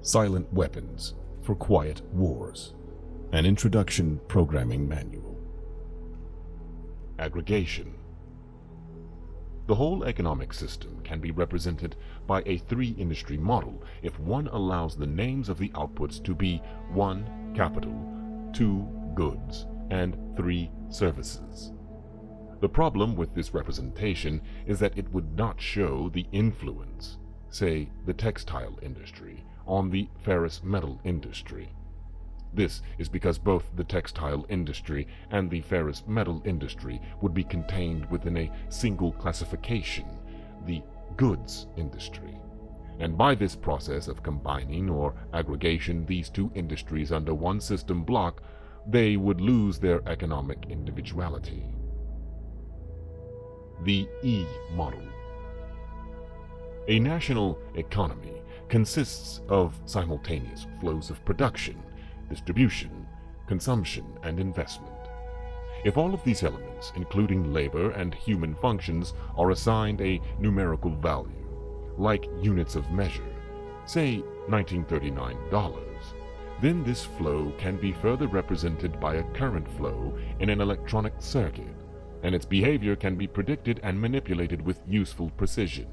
Silent Weapons for Quiet Wars. An Introduction Programming Manual. Aggregation. The whole economic system can be represented by a three-industry model if one allows the names of the outputs to be 1. Capital, 2. Goods, and 3. Services. The problem with this representation is that it would not show the influence, say, the textile industry, on the ferrous metal industry. This is because both the textile industry and the ferrous metal industry would be contained within a single classification, the goods industry. And by this process of combining or aggregation these two industries under one system block, they would lose their economic individuality. The E model. A national economy consists of simultaneous flows of production, distribution, consumption, and investment. If all of these elements, including labor and human functions, are assigned a numerical value, like units of measure, say $1939, then this flow can be further represented by a current flow in an electronic circuit, and its behavior can be predicted and manipulated with useful precision.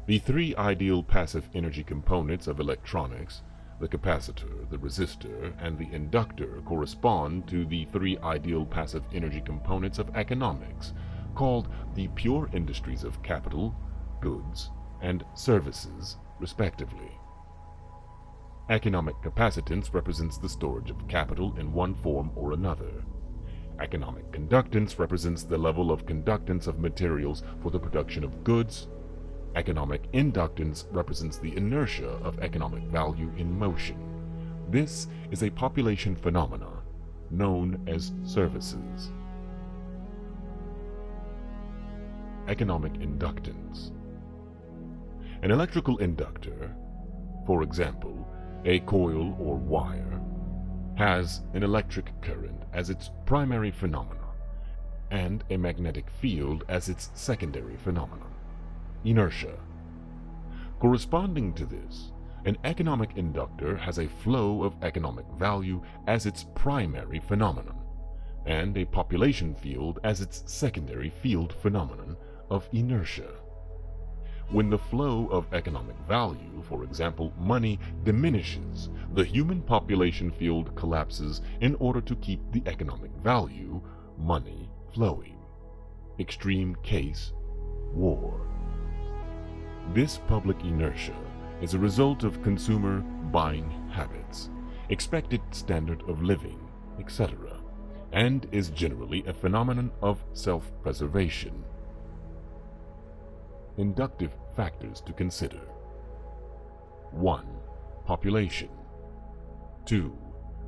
The three ideal passive energy components of electronics, the capacitor, the resistor, and the inductor, correspond to the three ideal passive energy components of economics, called the pure industries of capital, goods, and services, respectively. Economic capacitance represents the storage of capital in one form or another. Economic conductance represents the level of conductance of materials for the production of goods. Economic inductance represents the inertia of economic value in motion. This is a population phenomenon known as services. Economic inductance. An electrical inductor, for example, a coil or wire, has an electric current as its primary phenomenon and a magnetic field as its secondary phenomenon. Inertia. Corresponding to this, an economic inductor has a flow of economic value as its primary phenomenon, and a population field as its secondary field phenomenon of inertia. When the flow of economic value, for example money, diminishes, the human population field collapses in order to keep the economic value, money, flowing. Extreme case, war. This public inertia is a result of consumer buying habits, expected standard of living, etc., and is generally a phenomenon of self-preservation. Inductive factors to consider. 1. Population. 2.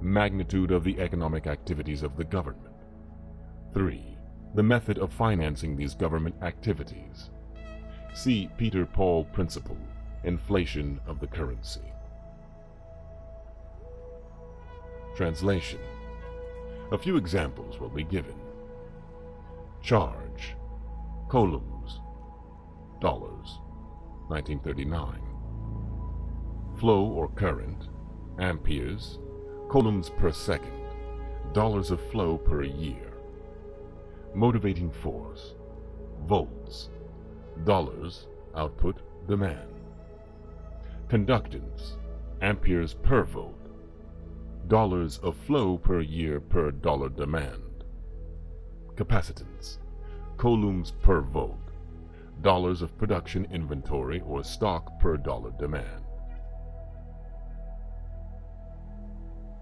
Magnitude of the economic activities of the government. 3. The method of financing these government activities. See Peter Paul Principle, Inflation of the Currency. Translation. A few examples will be given. Charge. Coulombs. Dollars. 1939. Flow or current. Amperes. Coulombs per second. Dollars of flow per year. Motivating force. Volts. Dollars, output, demand. Conductance, amperes per volt. Dollars of flow per year per dollar demand. Capacitance, coulombs per volt. Dollars of production inventory or stock per dollar demand.